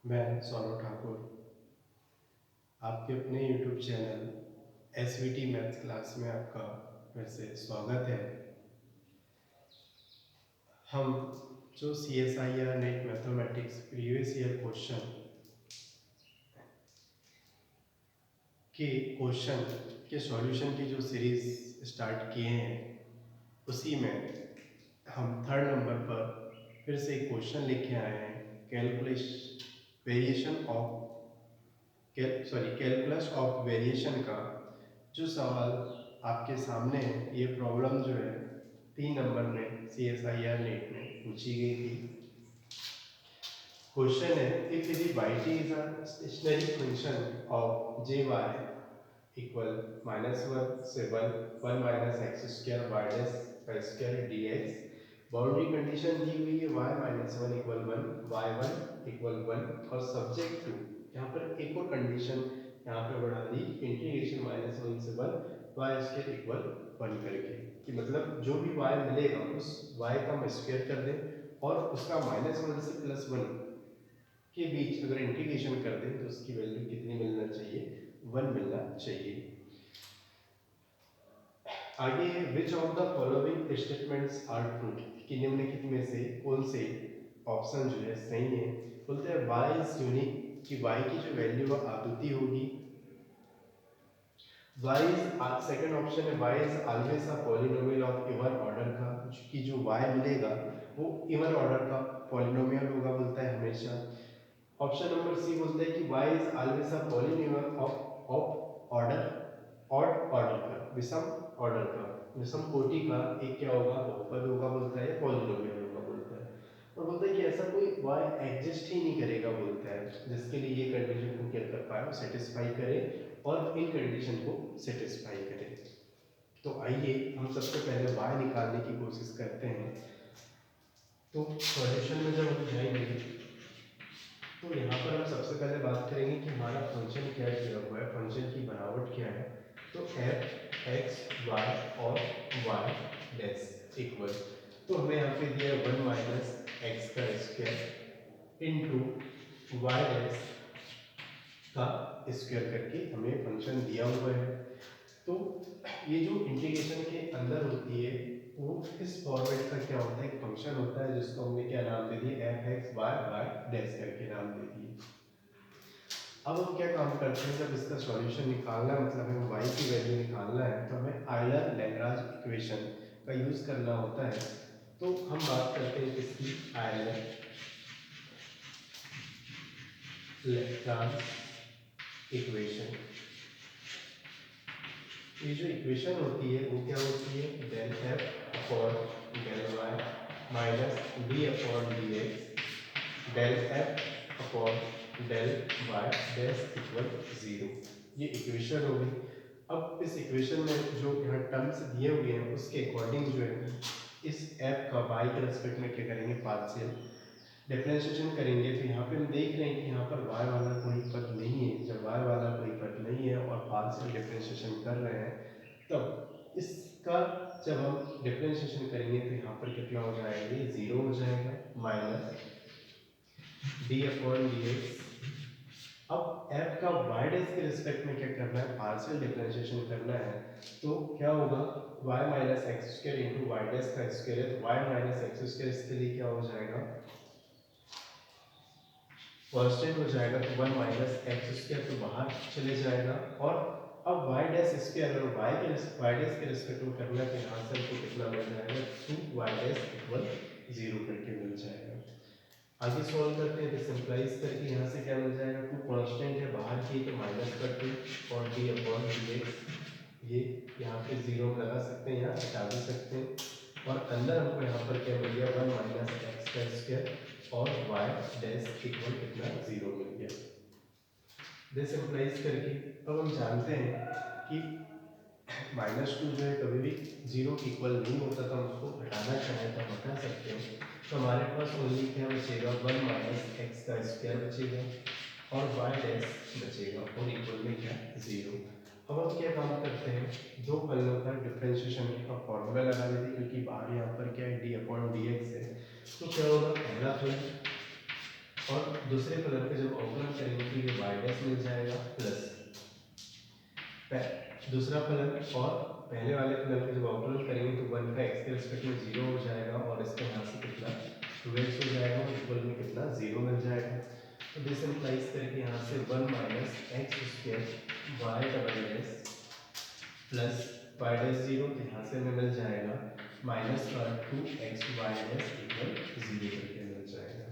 मैं सौरभ ठाकुर आपके अपने YouTube channel SVT maths class में आपका फिर से स्वागत है। हम जो CSIR net mathematics previous year question के सॉल्यूशन की जो सीरीज स्टार्ट किए हैं उसी में हम थर्ड नंबर पर फिर से एक क्वेश्चन लेके आए हैं। कैलकुलस ऑफ वेरिएशन का जो सवाल आपके सामने है, ये प्रॉब्लम जो है 3 नंबर में CSIR नेट में पूछी गई थी। क्वेश्चन है, इफ यदि yt is a stationary function of jy equal -1 से 1 minus x square y dash का स्क्वायर dx, बाउंड्री कंडीशन दी हुई है y-1 इक्वल 1, y1 इक्वल 1 और सब्जेक्ट टू, यहाँ पर एक और कंडीशन यहाँ पे बढ़ा दी, इंटीग्रेशन -1 से 1 y स्क्वायर इक्वल 1 करके, कि मतलब जो भी y मिलेगा उस y का हम स्क्वायर कर दें और उसका -1 से +1 के बीच अगर इंटीग्रेशन कर दें तो उसकी वैल्यू कितनी मिलना चाहिए, 1 मिलना चाहिए। आगे which of the following statements are true, कि निम्नलिखित में से कौन से ऑप्शन जो है सही है। बोलते हैं y इज यूनिक, कि y की जो वैल्यू अद्वितीय होगी। y इज सेकंड ऑप्शन है y is always a polynomial of even order का, कि जो y मिलेगा वो इवन ऑर्डर का पॉलिनोमियल होगा, बोलता है हमेशा। ऑप्शन नंबर सी बोलता है कि y is always a polynomial of order odd order का, विषम ऑर्डर का, विषम कोटि का एक क्या होगा, बहुपद होगा, बोलता है पॉलिनोमियल होगा, बोलता है। और बोलता है कि ऐसा कोई y एग्जिस्ट ही नहीं करेगा, बोलता है, जिसके लिए ये कंडीशन को क्या कर पाए, सेटिस्फाई करे और इन कंडीशन को सेटिस्फाई करे। तो आइए हम सबसे पहले y निकालने की कोशिश करते हैं। तो सॉल्यूशन में जब हम जाएंगे तो यहाँ पर हम सबसे पहले बात करेंगे कि हमारा फंक्शन क्या दिया हुआ है, फंक्शन की बनावट क्या है। तो f x y और y डैश इक्वल, तो हमें यहाँ पे दिया 1 माइनस एक्स का स्क्वायर इंटू वाई डैश का स्क्वायर करके हमें फंक्शन दिया हुआ है। तो ये जो इंटीग्रेशन के अंदर होती है वो इस फॉर्मेट का क्या होता है, एक फंक्शन होता है जिसको हमने क्या नाम दे दिया, f x y y dash करके नाम दे दिए। अब हम क्या काम करते हैं, जब इसका सॉल्यूशन निकालना है, मतलब हमें y की वैल्यू निकालना है, तो हमें आयलर लैग्रांज इक्वेशन का यूज करना होता है। तो हम बात करते हैं इसकी आयलर लैग्रांज इक्वेशन। ये जो इक्वेशन होती है वो क्या होती है, del f upon del y minus d upon dx del f upon del y dash equal 0। ये इक्वेशन हो गई। अब इस इक्वेशन में जो यहाँ टर्म्स दिए हुए हैं उसके अकॉर्डिंग जो है इस f का y के रेस्पेक्ट में क्या करेंगे, पार्शियल डिफरेंशिएशन करेंगे। तो यहाँ पे हम देख रहे हैं कि यहाँ पर y वाला कोई पद नहीं है। जब y वाला कोई पद नहीं है और पार्शियल डिफरेंशिएशन कर रहे हैं, तब इसका जब हम डिफरेंशिएशन करेंगे तो यहाँ पर कितना हो जाएगा, ये 0 हो जाएगा, minus D upon D x. अब f का y डैश के रिस्पेक्ट में क्या करना है, पार्शियल डिफरेंशिएशन करना है। तो क्या होगा, y minus x square into y dash का स्क्वायर है, तो y माइनस एक्स स्क्वायर इसके लिए क्या हो जाएगा, कांस्टेंट हो जाएगा। तो 1 माइनस एक्स स्क्वायर तो बाहर चले जाएगा और अब y डैश स्क्वायर और y डैश के रिस्पेक्ट में करना है, तो यहाँ से हमको कितना मिल जाएगा, 2y डैश इक्वल 0 करके मिल जाएगा। आगे सॉल्व करते हैं तो सिंपलाइज करके यहाँ से क्या मिल जाएगा, 2 कांस्टेंट है बाहर की तो माइनस करते हैं और d अपॉन dx, ये यहाँ पे 0 लगा सकते हैं, यहाँ हटा भी सकते हैं और अंदर हमको यहाँ पर क्या मिल गया, 1 माइनस एक्स का स्क्वायर और y डैश इक्वल कितना, 0 मिल गया। दिस सिंपलाइज करके अब हम जानते हैं कि -2 जो है कभी भी 0 के इक्वल नहीं होता, तो हम उसको हटाना चाहें तो हटा सकते हैं। तो हमारे पास ओनली क्या बचेगा, 1 माइनस एक्स का स्क्वायर बचेगा और y डैश बचेगा और इक्वल में क्या, 0। अब हम क्या काम करते हैं, दो फलनों का डिफरेंशिएशन का फॉर्मूला लगा लेते हैं, क्योंकि बाहर यहाँ पर क्या है, d अपॉन dx है। तो क्या होगा, पहला फलन और दूसरे फलन का जब अवकलन करेंगे तो ये y डैश मिल जाएगा प्लस दूसरा फलन, और पहले वाले फलन का जब अवकलन करेंगे तो 1 का x के रिस्पेक्ट में 0 हो जाएगा और इसके यहाँ से कितना 2x हो जाएगा और इक्वल में कितना 0 मिल जाएगा। तो दिस इंप्लाइज करके यहाँ से 1 minus x square y double dash plus y dash 0, तो यहाँ से हमें मिल जाएगा minus 2x Y dash equal 0 करके मिल जाएगा।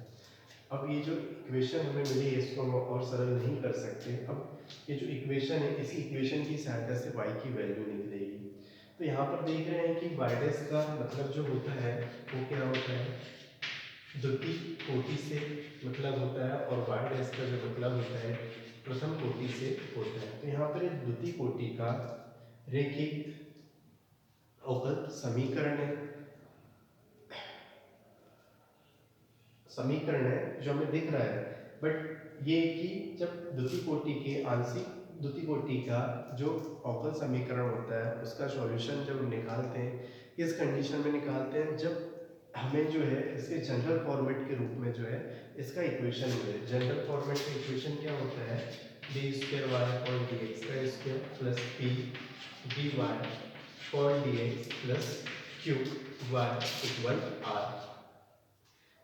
अब ये जो इक्वेशन हमें मिली है इसको हम और सरल नहीं कर सकते। अब ये जो इक्वेशन है इसी इक्वेशन की सहायता से y की वैल्यू निकलेगी। तो यहाँ पर देख रहे हैं कि y डैश का मतलब जो होता है वो क्या होता है, द्वितीय कोटि से मतलब होता है, और y डैश का जो मतलब होता है प्रथम कोटि से होता है। तो यहाँ पर एक द्वितीय कोटि का रैखिक अवकल समीकरण है जो हमें दिख रहा है, बट ये कि जब द्वितीय कोटि के आंशिक द्वितीय कोटि का जो अवकल समीकरण होता है उसका सॉल्यूशन जब निकालते हैं किस कंडीशन में निकालते हैं, जब हमें जो है इसके जनरल फॉर्मेट के रूप में जो है इसका इक्वेशन मिले। जनरल फॉर्मेट का इक्वेशन क्या होता है, D square Y upon D X का square plus P D Y upon D X plus Q Y equal R.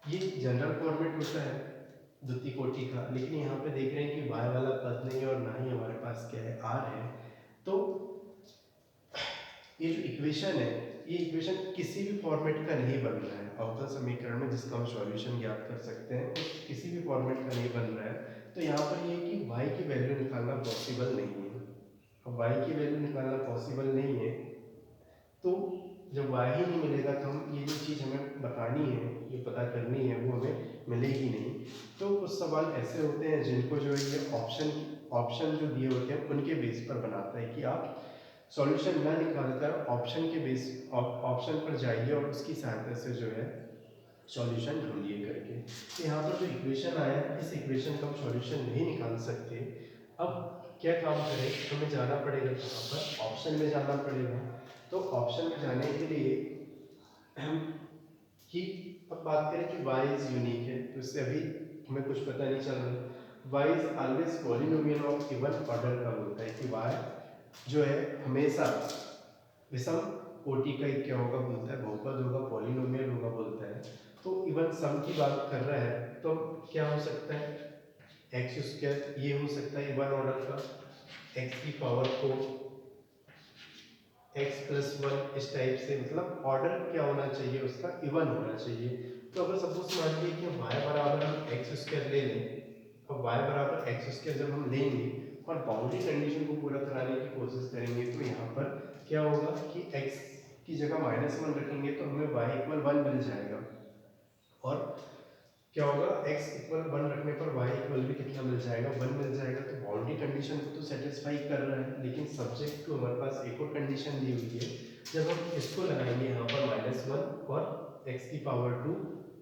ये जनरल फॉर्मेट होता है द्वितीय कोटि का, लेकिन यहाँ पे देख रहे हैं कि y वाला पद नहीं है और ना ही हमारे पास क्या है r है। तो ये जो इक्वेशन है ये इक्वेशन किसी भी फॉर्मेट का नहीं बन रहा है अवकल समीकरण में जिसका हम सॉल्यूशन ज्ञात कर सकते हैं, किसी भी फॉर्मेट का नहीं बन रहा है। तो यहाँ पर ये कि y की वैल्यू निकालना पॉसिबल नहीं है। अब y की वैल्यू निकालना पॉसिबल नहीं है तो जब y ही नहीं मिलेगा तो हम ये जो चीज़ हमें बतानी है, जो पता करनी है वो हमें मिलेगी नहीं। तो कुछ सवाल ऐसे होते हैं जिनको जो है ये ऑप्शन जो दिए होते हैं उनके बेस पर बनाता है कि आप सॉल्यूशन ना निकालकर ऑप्शन पर जाइए और उसकी सहायता से जो है सॉल्यूशन ढूंढिए करके। तो यहाँ पर जो इक्वेशन आया इस इक्वेशन का हम सॉल्यूशन नहीं निकाल सकते। अब क्या काम करें, हमें जाना पड़ेगा यहाँ पर ऑप्शन में जाना पड़ेगा। तो ऑप्शन में जाने के लिए हम कि अब बात करें कि y इज यूनिक है तो इससे अभी हमें कुछ पता नहीं चल रहा। y is always polynomial of even order का होता है कि y जो है हमेशा विषम कोटि का ही क्या होगा बोलता है, बहुपद होगा, पॉलिनोमियल होगा बोलता है। तो इवन सम की बात कर रहा है तो क्या हो सकता है, एक्स स्क्वायर ये हो सकता है इवन ऑर्डर का, एक्स की पावर 4 x प्लस 1 इस टाइप से, मतलब ऑर्डर क्या होना चाहिए उसका इवन होना चाहिए। तो अगर सपोज मान लीजिए कि y बराबर हम एक्स स्क्वायर ले लें, अब y बराबर एक्स स्क्वायर जब हम लेंगे और बाउंड्री कंडीशन को पूरा कराने की कोशिश करेंगे तो यहाँ पर क्या होगा कि x की जगह -1 रखेंगे तो हमें y इक्वल 1 मिल जाएगा, और क्या होगा x इक्वल 1 रखने पर y इक्वल भी कितना मिल जाएगा 1 मिल जाएगा। तो बाउंड्री कंडीशन को तो सेटिस्फाई कर रहा है, लेकिन सब्जेक्ट को हमारे पास एक और कंडीशन दी हुई है। जब हम इसको लगाएंगे यहाँ पर -1 और x की पावर 2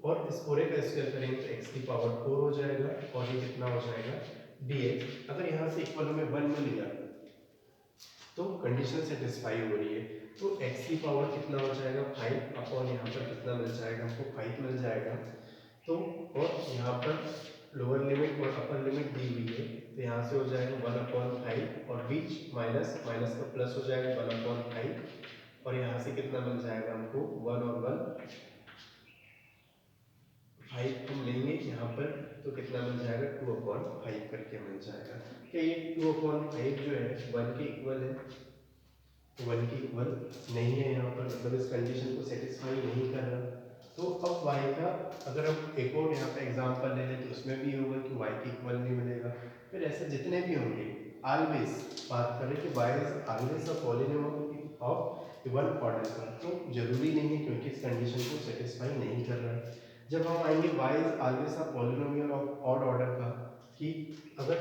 और इस पूरे का स्क्वायर करेंगे तो x की पावर 4 हो जाएगा और ये कितना हो जाएगा dx। अगर यहाँ से इक्वल हमें 1 मिल गया तो कंडीशन सेटिस्फाई हो रही है। तो x की पावर कितना हो जाएगा 5 अपॉन यहाँ पर कितना मिल जाएगा हमको 5 मिल जाएगा। तो और यहाँ पर लोअर लिमिट और अपर लिमिट दी हुई है तो यहाँ से हो जाएगा 1/5 और बीच माइनस माइनस का प्लस हो जाएगा 1/5 और यहाँ से कितना मिल जाएगा हमको 1 और 1 5 हम लेंगे यहाँ पर तो कितना मिल जाएगा 2/5 करके मिल जाएगा। क्या ये 2/5 जो है 1 के इक्वल है, 1 के इक्वल नहीं है यहाँ पर, मतलब इस कंडीशन को सेटिस्फाई नहीं कर रहा। तो अब y का अगर हम एक और यहाँ पे एग्जांपल ले लें तो उसमें भी होगा कि y के इक्वल नहीं मिलेगा। फिर ऐसे जितने भी होंगे ऑलवेज बात करें कि y is always a polynomial of even order का, तो जरूरी नहीं है क्योंकि इस कंडीशन को सेटिस्फाई नहीं कर रहा है। जब हम आएंगे y is always a polynomial of odd order का, कि अगर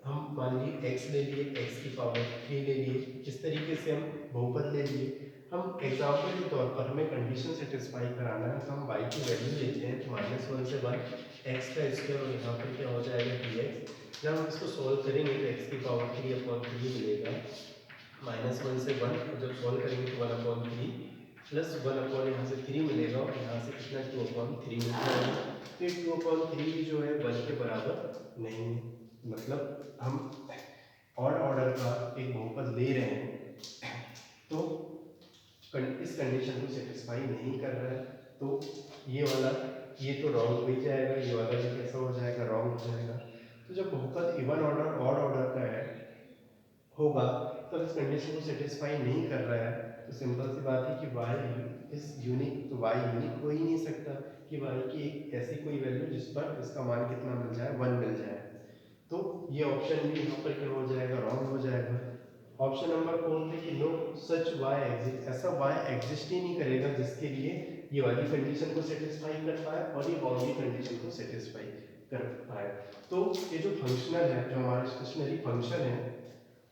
हम मान लीजिए x ले लिए, x की पावर 3 ले लिए, इस तरीके से हम बहुपद ले लिए। हम एग्जाम्पल के तौर पर हमें कंडीशन सेटिस्फाई कराना है तो हम y की वैल्यू लेते हैं -1 से 1 x का स्क्वायर और यहाँ पर क्या हो जाएगा dx। जब हम इसको सॉल्व करेंगे तो x की पावर 3/3 मिलेगा, -1 से 1 जब सॉल्व करेंगे तो 1/3 प्लस 1 अपॉन यहाँ से 3 मिलेगा और यहाँ से कितना 2/3 मिल जाएगा। तो ये 2/3 जो है 1 के बराबर नहीं है, मतलब हम ऑड ऑर्डर का एक बहुपद ले रहे हैं तो इस कंडीशन को सेटिस्फाई नहीं कर रहा है, तो ये वाला ये तो रॉन्ग हो ही जाएगा, ये वाला भी कैसा हो जाएगा, रॉन्ग हो जाएगा। तो जब बहुपद इवन ऑर्डर ऑड ऑर्डर का है होगा तो इस कंडीशन को सेटिस्फाई नहीं कर रहा है, तो सिंपल सी बात है कि y इज यूनिक, तो y यूनिक हो ही नहीं सकता कि y की एक ऐसी कोई वैल्यू जिस पर इसका मान कितना मिल जाए, 1 मिल जाए। तो ये ऑप्शन भी यहाँ पर क्या हो जाएगा, रॉन्ग हो जाएगा। ऑप्शन नंबर 4 थे कि नो सच y एग्जिस्ट, ऐसा y एग्जिस्ट ही नहीं करेगा जिसके लिए ये वाली कंडीशन को सेटिस्फाई कर पाए और ये वाली कंडीशन को सेटिस्फाई कर पाए। तो ये जो फंक्शनल है, जो हमारा स्टेशनरी फंक्शन है,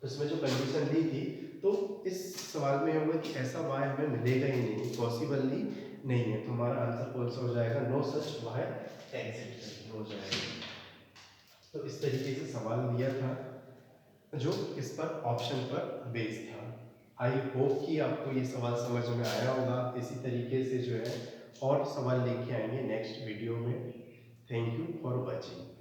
उसमें जो कंडीशन दी थी, तो इस सवाल में होगा कि ऐसा y हमें मिलेगा ही नहीं, पॉसिबली नहीं है, तो हमारा आंसर कौन सा हो जाएगा, नो सच y एग्जिस्ट हो जाएगा। तो इस तरीके से सवाल दिया था जो इस पर ऑप्शन पर बेस्ड था। आई होप कि आपको ये सवाल समझ में आया होगा। इसी तरीके से जो है और सवाल लेके आएंगे नेक्स्ट वीडियो में। Thank you for watching.